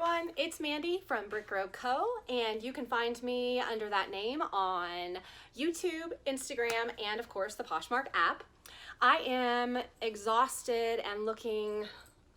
everyone, it's Mandy from Brick Road Co. and you can find me under that name on YouTube, Instagram, and of course the Poshmark app. I am exhausted and looking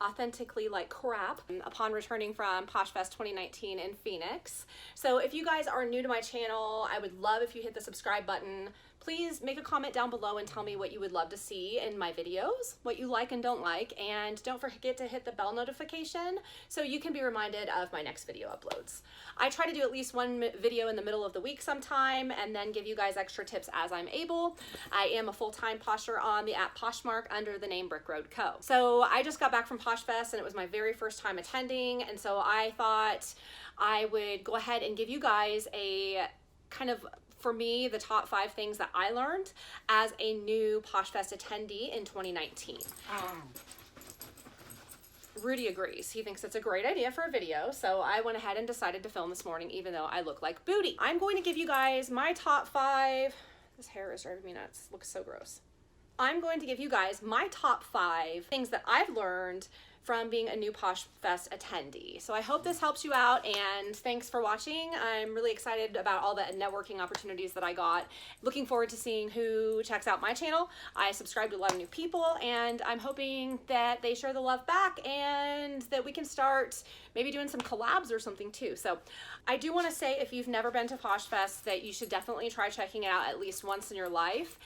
authentically like crap upon returning from Poshfest 2019 in Phoenix. So if you guys are new to my channel, I would love if you hit the subscribe button. Please make a comment down below and tell me what you would love to see in my videos, what you like and don't like, and don't forget to hit the bell notification so you can be reminded of my next video uploads. I try to do at least one video in the middle of the week sometime and then give you guys extra tips as I'm able. I am a full-time posher on the app Poshmark under the name Brick Road Co. So I just got back from Poshfest and it was my very first time attending, and so I thought I would go ahead and give you guys a kind of, for me, the top 5 things that I learned as a new Poshfest attendee in 2019. Rudy agrees. He thinks it's a great idea for a video, so I went ahead and decided to film this morning even though I look like booty. I'm going to give you guys my top 5. This hair is driving me nuts. It looks so gross. I'm going to give you guys my top 5 things that I've learned from being a new Poshfest attendee. So I hope this helps you out, and thanks for watching. I'm really excited about all the networking opportunities that I got. Looking forward to seeing who checks out my channel. I subscribe to a lot of new people, and I'm hoping that they share the love back and that we can start maybe doing some collabs or something too. So I do want to say, if you've never been to Poshfest, that you should definitely try checking it out at least once in your life.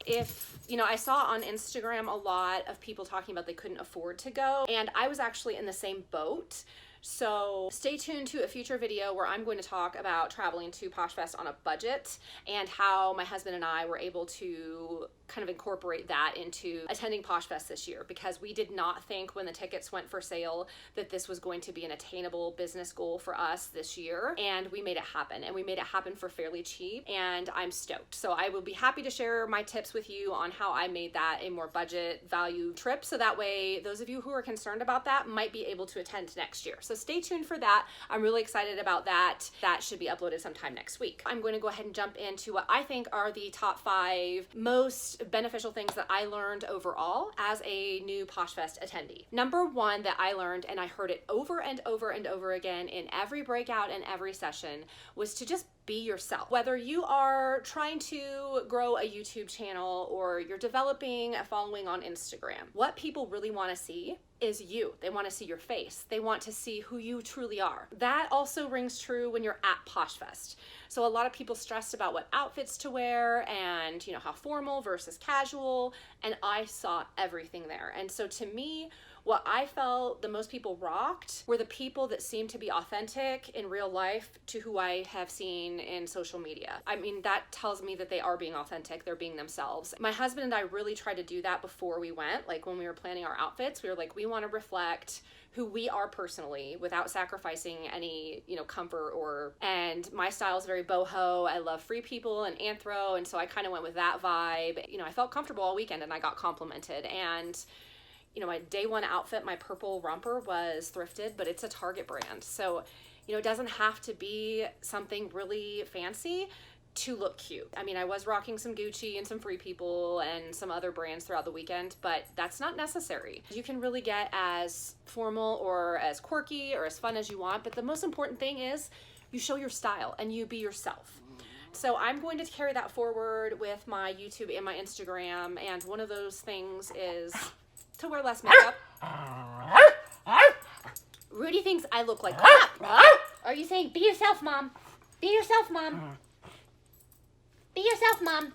If, you know, I saw on Instagram a lot of people talking about they couldn't afford to go, and I was actually in the same boat. So stay tuned to a future video where I'm going to talk about traveling to Poshfest on a budget and how my husband and I were able to kind of incorporate that into attending Poshfest this year, because we did not think when the tickets went for sale that this was going to be an attainable business goal for us this year, and we made it happen, and we made it happen for fairly cheap, and I'm stoked. So I will be happy to share my tips with you on how I made that a more budget value trip, so that way those of you who are concerned about that might be able to attend next year. So stay tuned for that. I'm really excited about that. That should be uploaded sometime next week. I'm going to go ahead and jump into what I think are the top 5 most beneficial things that I learned overall as a new Poshfest attendee. Number 1 that I learned, and I heard it over and over and over again in every breakout and every session, was to just be yourself. Whether you are trying to grow a YouTube channel or you're developing a following on Instagram, what people really want to see is you. They want to see your face. They want to see who you truly are. That also rings true when you're at Poshfest. So a lot of people stressed about what outfits to wear and, you know, how formal versus casual, and I saw everything there. And so to me, what I felt the most people rocked were the people that seemed to be authentic in real life to who I have seen in social media. I mean, that tells me that they are being authentic, they're being themselves. My husband and I really tried to do that before we went. Like when we were planning our outfits, we were like, we want to reflect who we are personally without sacrificing any, you know, comfort and my style is very boho. I love free people and anthro, and so I kind of went with that vibe. You know, I felt comfortable all weekend and I got complimented, and you know, my day 1 outfit, my purple romper, was thrifted, but it's a Target brand. So, you know, it doesn't have to be something really fancy to look cute. I mean, I was rocking some Gucci and some Free People and some other brands throughout the weekend, but that's not necessary. You can really get as formal or as quirky or as fun as you want, but the most important thing is you show your style and you be yourself. So I'm going to carry that forward with my YouTube and my Instagram, and one of those things is to wear less makeup. Rudy thinks I look like crap. Are you saying, be yourself, Mom? Be yourself, Mom. Be yourself, Mom.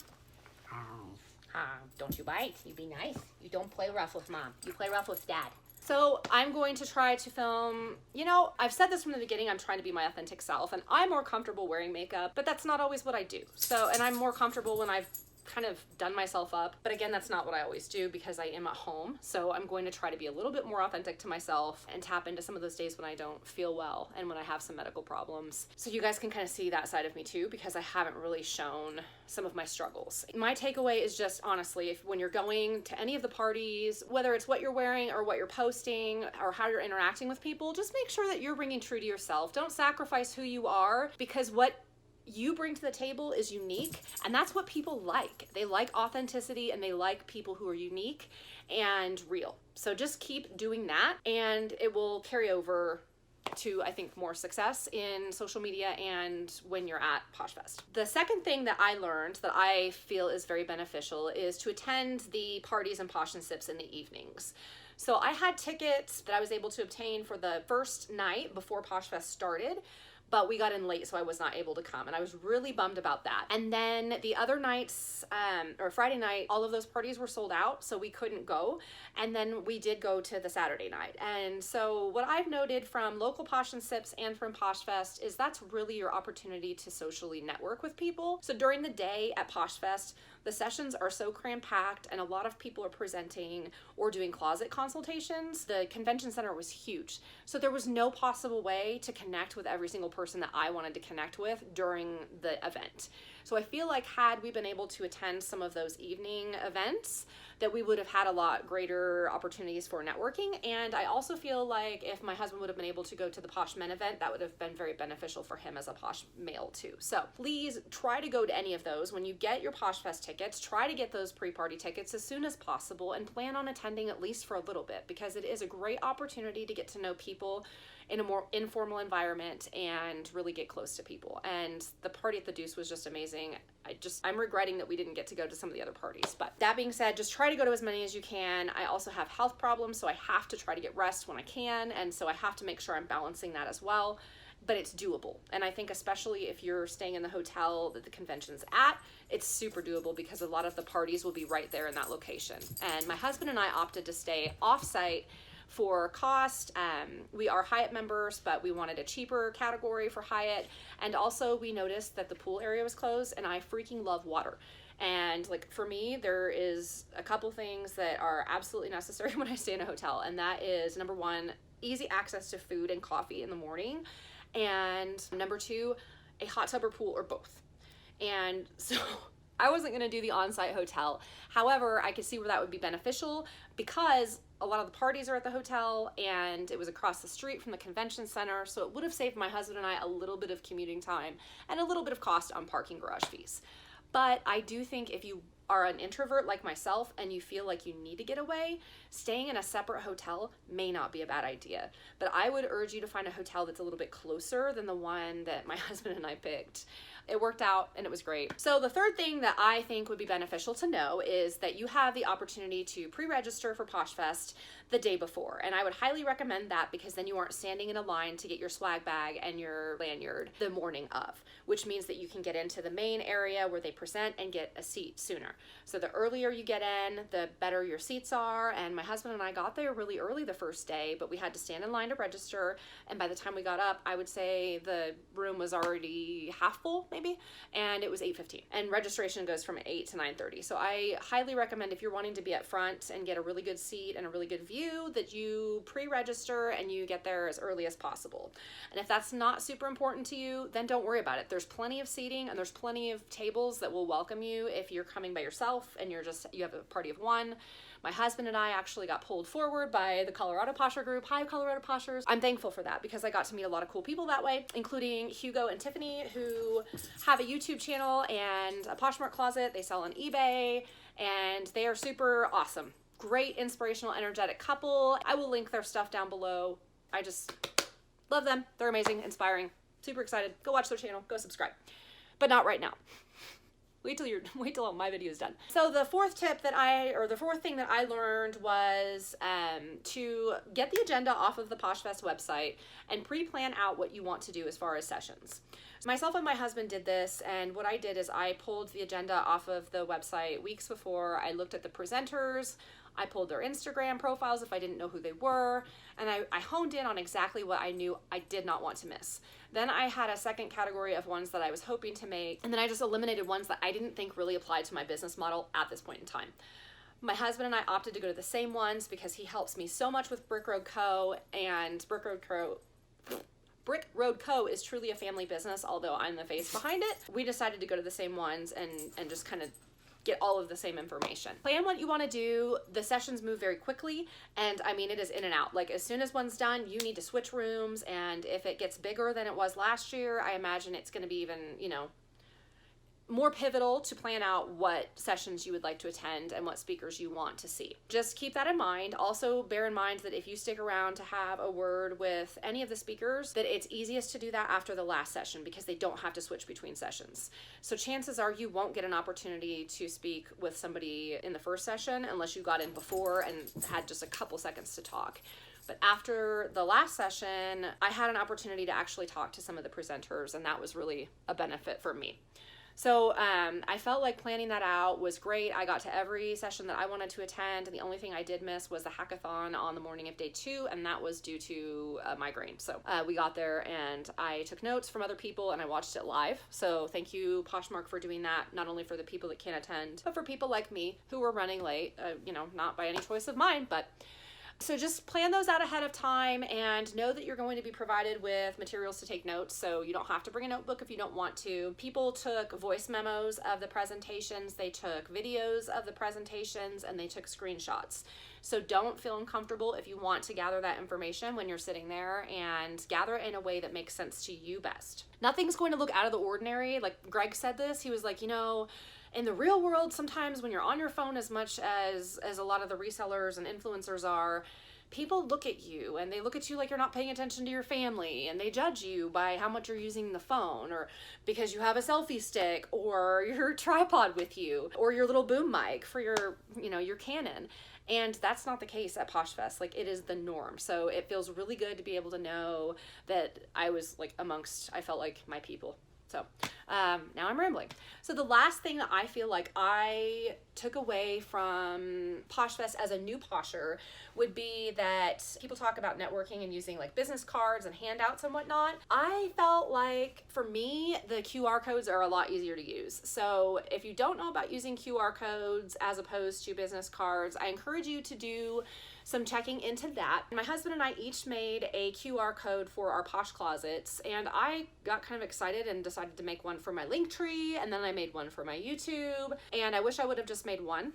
Don't you bite. You be nice. You don't play rough with Mom. You play rough with Dad. So I'm going to try to film, you know, I've said this from the beginning, I'm trying to be my authentic self, and I'm more comfortable wearing makeup, but that's not always what I do. So, and I'm more comfortable when I've kind of done myself up, but again, that's not what I always do because I am at home. So I'm going to try to be a little bit more authentic to myself and tap into some of those days when I don't feel well and when I have some medical problems, so you guys can kind of see that side of me too, because I haven't really shown some of my struggles. My takeaway is just, honestly, if when you're going to any of the parties, whether it's what you're wearing or what you're posting or how you're interacting with people, just make sure that you're ringing true to yourself. Don't sacrifice who you are, because what you bring to the table is unique, and that's what people like. They like authenticity, and they like people who are unique and real. So just keep doing that, and it will carry over to, I think, more success in social media and when you're at Poshfest. The second thing that I learned that I feel is very beneficial is to attend the parties and Posh and Sips in the evenings. So I had tickets that I was able to obtain for the first night before Poshfest started, but we got in late, so I was not able to come, and I was really bummed about that. And then the other nights, or Friday night, all of those parties were sold out, so we couldn't go. And then we did go to the Saturday night. And so what I've noted from local Posh and Sips and from Poshfest is that's really your opportunity to socially network with people. So during the day at Poshfest, the sessions are so cram-packed and a lot of people are presenting or doing closet consultations. The convention center was huge. So there was no possible way to connect with every single person that I wanted to connect with during the event. So I feel like had we been able to attend some of those evening events, that we would have had a lot greater opportunities for networking. And I also feel like if my husband would have been able to go to the Posh Men event, that would have been very beneficial for him as a Posh male too. So please try to go to any of those. When you get your Poshfest tickets, try to get those pre-party tickets as soon as possible and plan on attending at least for a little bit, because it is a great opportunity to get to know people in a more informal environment and really get close to people. And the party at the Deuce was just amazing. I'm regretting that we didn't get to go to some of the other parties. But that being said, just try to go to as many as you can. I also have health problems, so I have to try to get rest when I can. And so I have to make sure I'm balancing that as well. But it's doable. And I think especially if you're staying in the hotel that the convention's at, it's super doable because a lot of the parties will be right there in that location. And my husband and I opted to stay off-site for cost. We are Hyatt members, but we wanted a cheaper category for Hyatt. And also we noticed that the pool area was closed, and I freaking love water. And like for me, there is a couple things that are absolutely necessary when I stay in a hotel. And that is, number one, easy access to food and coffee in the morning. And number two, a hot tub or pool or both. And so I wasn't gonna do the on-site hotel. However, I could see where that would be beneficial because a lot of the parties are at the hotel and it was across the street from the convention center. So it would have saved my husband and I a little bit of commuting time and a little bit of cost on parking garage fees. But I do think if you are an introvert like myself and you feel like you need to get away, staying in a separate hotel may not be a bad idea. But I would urge you to find a hotel that's a little bit closer than the one that my husband and I picked. It worked out and it was great. So the third thing that I think would be beneficial to know is that you have the opportunity to pre-register for Poshfest the day before. And I would highly recommend that because then you aren't standing in a line to get your swag bag and your lanyard the morning of, which means that you can get into the main area where they present and get a seat sooner. So the earlier you get in, the better your seats are. And my husband and I got there really early the first day, but we had to stand in line to register. And by the time we got up, I would say the room was already half full, maybe, and it was 8:15. And registration goes from 8 to 9:30. So I highly recommend if you're wanting to be up front and get a really good seat and a really good view, that you pre-register and you get there as early as possible. And if that's not super important to you, then don't worry about it. There's plenty of seating and there's plenty of tables that will welcome you if you're coming by yourself and you have a party of one. My husband and I actually got pulled forward by the Colorado Posher group. Hi, Colorado Poshers. I'm thankful for that because I got to meet a lot of cool people that way, including Hugo and Tiffany, who have a YouTube channel and a Poshmark Closet. They sell on eBay and they are super awesome. Great, inspirational, energetic couple. I will link their stuff down below. I just love them. They're amazing, inspiring, super excited. Go watch their channel, go subscribe. But not right now. Wait till my video is done. So the fourth thing that I learned was to get the agenda off of the Poshfest website and pre-plan out what you want to do as far as sessions. Myself and my husband did this, and what I did is I pulled the agenda off of the website weeks before. I looked at the presenters, I pulled their Instagram profiles if I didn't know who they were, and I honed in on exactly what I knew I did not want to miss. Then I had a second category of ones that I was hoping to make, and then I just eliminated ones that I didn't think really applied to my business model at this point in time. My husband and I opted to go to the same ones because he helps me so much with Brick Road Co. and Brick Road Co. is truly a family business, although I'm the face behind it. We decided to go to the same ones and just kind of get all of the same information. Plan what you want to do. The sessions move very quickly, and I mean, it is in and out. Like as soon as one's done, you need to switch rooms, and if it gets bigger than it was last year, I imagine it's going to be even, more pivotal to plan out what sessions you would like to attend and what speakers you want to see. Just keep that in mind. Also, bear in mind that if you stick around to have a word with any of the speakers, that it's easiest to do that after the last session because they don't have to switch between sessions. So chances are you won't get an opportunity to speak with somebody in the first session unless you got in before and had just a couple seconds to talk. But after the last session, I had an opportunity to actually talk to some of the presenters, and that was really a benefit for me. So I felt like planning that out was great. I got to every session that I wanted to attend, and the only thing I did miss was the hackathon on the morning of day 2, and that was due to a migraine. So we got there, and I took notes from other people, and I watched it live. So thank you, Poshmark, for doing that, not only for the people that can't attend, but for people like me who were running late, not by any choice of mine, but... So just plan those out ahead of time and know that you're going to be provided with materials to take notes, so you don't have to bring a notebook if you don't want to. People took voice memos of the presentations, they took videos of the presentations, and they took screenshots. So don't feel uncomfortable if you want to gather that information when you're sitting there, and gather it in a way that makes sense to you best. Nothing's going to look out of the ordinary. Like Greg said this, he was like, in the real world, sometimes when you're on your phone as much as a lot of the resellers and influencers are, people look at you and they look at you like you're not paying attention to your family, and they judge you by how much you're using the phone, or because you have a selfie stick or your tripod with you or your little boom mic for your Canon. And that's not the case at Poshfest. Like, it is the norm. So it feels really good to be able to know that I was like I felt like my people. So now I'm rambling. So the last thing that I feel like I took away from Poshfest as a new Posher would be that people talk about networking and using like business cards and handouts and whatnot. I felt like for me, the QR codes are a lot easier to use. So if you don't know about using QR codes as opposed to business cards, I encourage you to do some checking into that. My husband and I each made a QR code for our Posh closets, and I got kind of excited and decided to make one for my Linktree, and then I made one for my YouTube, and I wish I would have just made one.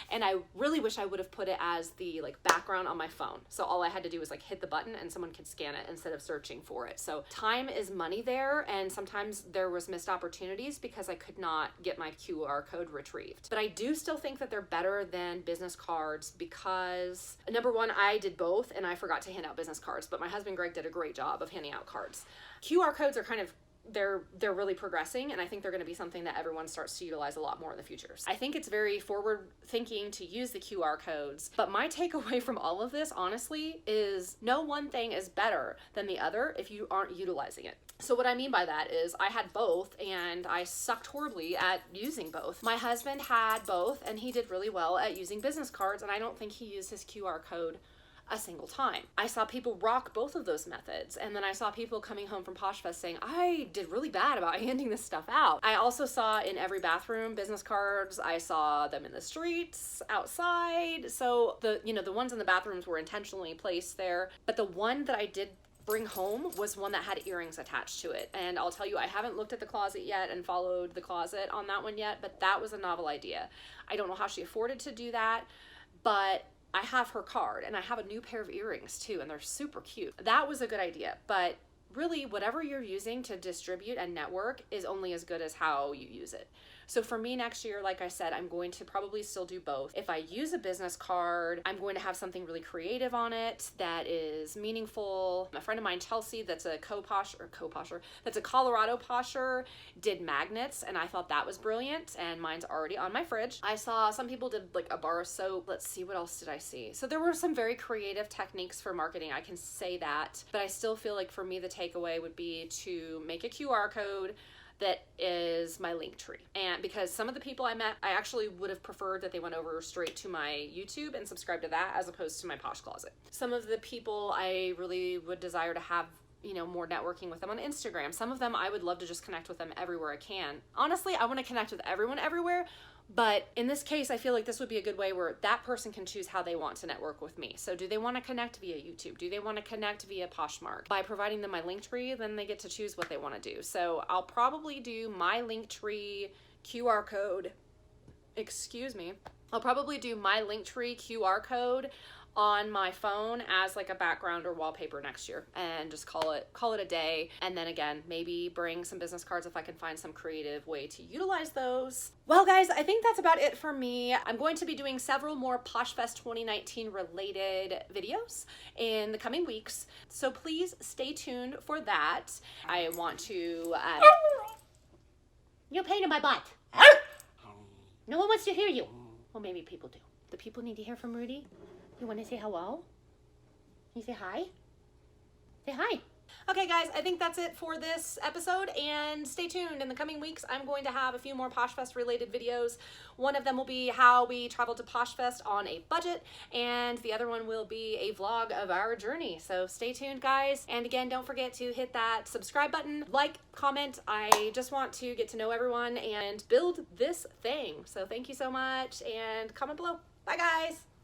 And I really wish I would have put it as the background on my phone. So all I had to do was hit the button and someone could scan it instead of searching for it. So time is money there, and sometimes there was missed opportunities because I could not get my QR code retrieved. But I do still think that they're better than business cards because, number one, I did both and I forgot to hand out business cards, but my husband Greg did a great job of handing out cards. QR codes are they're really progressing, and I think they're going to be something that everyone starts to utilize a lot more in the future. I think it's very forward thinking to use the QR codes, but my takeaway from all of this, honestly, is no one thing is better than the other if you aren't utilizing it. So what I mean by that is I had both, and I sucked horribly at using both. My husband had both, and he did really well at using business cards, and I don't think he used his QR code a single time. I saw people rock both of those methods, and then I saw people coming home from Poshfest saying, I did really bad about handing this stuff out. I also saw in every bathroom business cards. I saw them in the streets, outside. So the ones in the bathrooms were intentionally placed there, but the one that I did bring home was one that had earrings attached to it. And I'll tell you, I haven't looked at the closet yet and followed the closet on that one yet, but that was a novel idea. I don't know how she afforded to do that, but I have her card, and I have a new pair of earrings too, and they're super cute. That was a good idea, but really whatever you're using to distribute and network is only as good as how you use it. So for me next year, like I said, I'm going to probably still do both. If I use a business card, I'm going to have something really creative on it that is meaningful. A friend of mine, Chelsea, that's a that's a Colorado Posher, did magnets, and I thought that was brilliant, and mine's already on my fridge. I saw some people did a bar of soap. Let's see, what else did I see? So there were some very creative techniques for marketing, I can say that, but I still feel like for me the takeaway would be to make a QR code that is my Linktree. And because some of the people I met, I actually would have preferred that they went over straight to my YouTube and subscribed to that as opposed to my Posh Closet. Some of the people I really would desire to have more networking with them on Instagram. Some of them I would love to just connect with them everywhere I can. Honestly, I want to connect with everyone everywhere, but in this case, I feel like this would be a good way where that person can choose how they want to network with me. So do they want to connect via YouTube? Do they want to connect via Poshmark? By providing them my Linktree, then they get to choose what they want to do. So I'll probably do my Linktree QR code, I'll probably do my Linktree QR code on my phone as like a background or wallpaper next year, and just call it a day. And then again, maybe bring some business cards if I can find some creative way to utilize those. Well guys, I think that's about it for me. I'm going to be doing several more Poshfest 2019 related videos in the coming weeks, so please stay tuned for that. I want to You're a pain in my butt. No one wants to hear you. Well, maybe people do. The people need to hear from Rudy. You want to say hello? Can you say hi? Say hi. Okay guys, I think that's it for this episode, and stay tuned. In the coming weeks, I'm going to have a few more Poshfest related videos. One of them will be how we traveled to Poshfest on a budget, and the other one will be a vlog of our journey. So stay tuned guys, and again, don't forget to hit that subscribe button, like, comment. I just want to get to know everyone and build this thing. So thank you so much, and comment below. Bye guys.